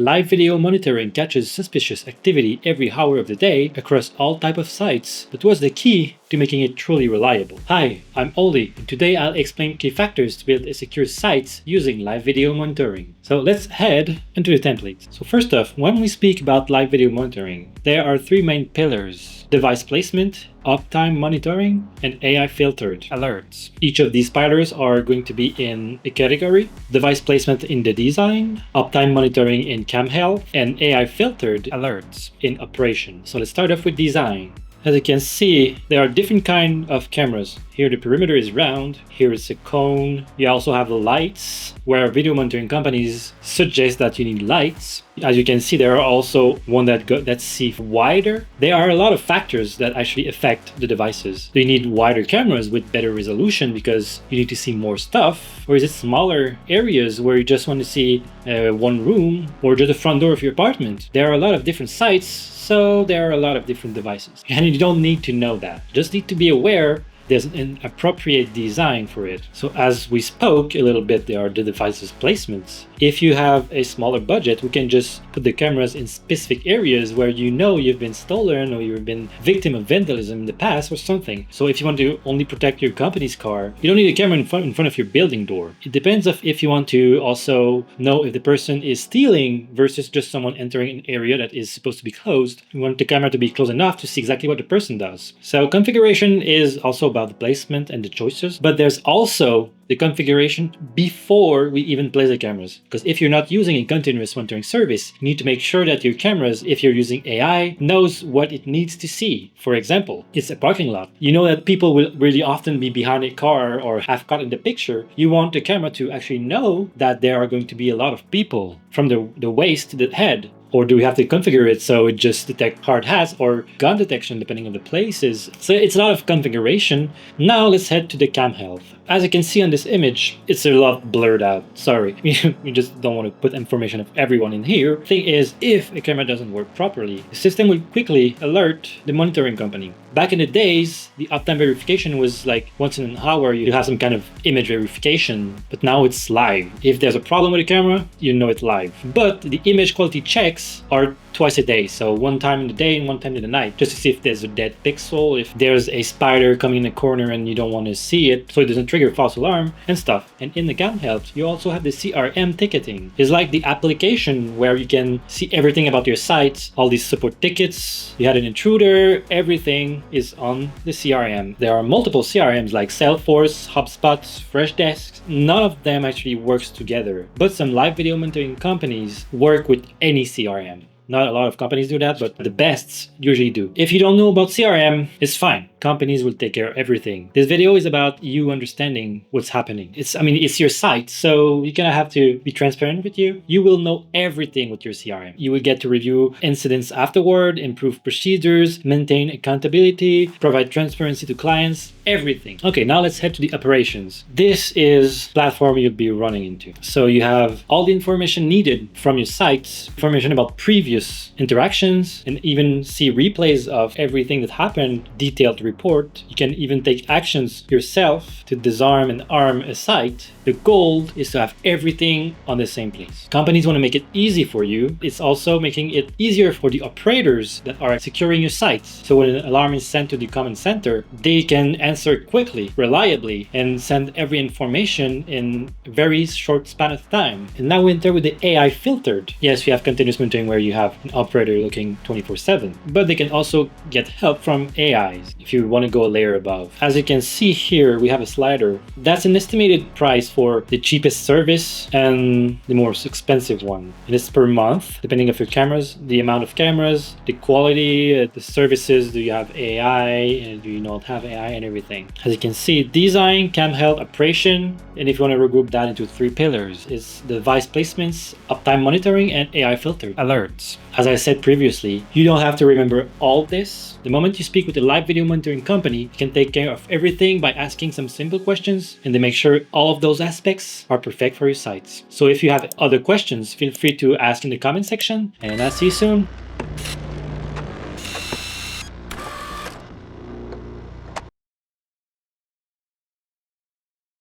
Live video monitoring catches suspicious activity every hour of the day across all types of sites, but what's the key to making it truly reliable? Hi, I'm Oli, and today I'll explain key factors to build a secure site using live video monitoring. So let's head into the template. So first off, when we speak about live video monitoring, there are three main pillars: device placement, uptime monitoring, and AI filtered alerts. Each of these pillars are going to be in a category: device placement in the design, uptime monitoring in cam health, and AI filtered alerts in operation. So let's start off with design. As you can see, there are different kinds of cameras. Here the perimeter is round, here is a cone. You also have the lights, where video monitoring companies suggest that you need lights. As you can see, there are also one that see wider. There are a lot of factors that actually affect the devices. Do you need wider cameras with better resolution because you need to see more stuff? Or is it smaller areas where you just want to see one room or just the front door of your apartment? There are a lot of different sites, so there are a lot of different devices. And you don't need to know that. You just need to be aware there's an appropriate design for it. So as we spoke a little bit, there are the devices placements. If you have a smaller budget, we can just put the cameras in specific areas where you know you've been stolen or you've been victim of vandalism in the past or something. So if you want to only protect your company's car, you don't need a camera in front of your building door. It depends if you want to also know if the person is stealing versus just someone entering an area that is supposed to be closed. You want the camera to be close enough to see exactly what the person does. So configuration is also about the placement and the choices, but there's also the configuration before we even place the cameras. Because if you're not using a continuous monitoring service, you need to make sure that your cameras, if you're using AI, knows what it needs to see. For example, it's a parking lot. You know that people will really often be behind a car or half caught in the picture. You want the camera to actually know that there are going to be a lot of people from the waist to the head. Or do we have to configure it so it just detects hard hats or gun detection depending on the places? So it's a lot of configuration. Now let's head to the cam health. As you can see on this image, it's a lot blurred out. Sorry, we just don't want to put information of everyone in here. Thing is, if a camera doesn't work properly, the system will quickly alert the monitoring company. Back in the days, the uptime verification was like once in an hour you have some kind of image verification, but now it's live. If there's a problem with the camera, you know it's live. But the image quality checks are twice a day, so one time in the day and one time in the night, just to see if there's a dead pixel, if there's a spider coming in the corner and you don't want to see it, so it doesn't trigger false alarm and stuff. And in the cam health, you also have the CRM ticketing. It's like the application where you can see everything about your site, all these support tickets, you had an intruder, everything is on the CRM. There are multiple CRMs like Salesforce, HubSpot, Freshdesk. None of them actually works together, but some live video monitoring companies work with any CRM. Not a lot of companies do that, but the best usually do. If you don't know about CRM, it's fine. Companies will take care of everything. This video is about you understanding what's happening. It's your site, so you're gonna have to be transparent with you. You will know everything with your CRM. You will get to review incidents afterward, improve procedures, maintain accountability, provide transparency to clients, everything. Okay, now let's head to the operations. This is the platform you'll be running into. So you have all the information needed from your sites, information about previous interactions, and even see replays of everything that happened, detailed report. You can even take actions yourself to disarm and arm a site. The goal is to have everything on the same place. Companies want to make it easy for you. It's also making it easier for the operators that are securing your sites. So when an alarm is sent to the command center, they can answer quickly, reliably, and send every information in a very short span of time. And now we enter with the AI filtered. Yes, you have continuous monitoring where you have an operator looking 24/7, but they can also get help from AIs if you want to go a layer above. As you can see here, we have a slider. That's an estimated price for the cheapest service and the most expensive one. And it's per month, depending on your cameras, the amount of cameras, the quality, the services. Do you have AI and do you not have AI and everything? As you can see, design, cam health, operation, and if you want to regroup that into three pillars, it's device placements, uptime monitoring, and AI filtered alerts. As I said previously, you don't have to remember all this. The moment you speak with a live video monitoring company, you can take care of everything by asking some simple questions, and they make sure all of those aspects are perfect for your sites. So if you have other questions, feel free to ask in the comment section, and I'll see you soon.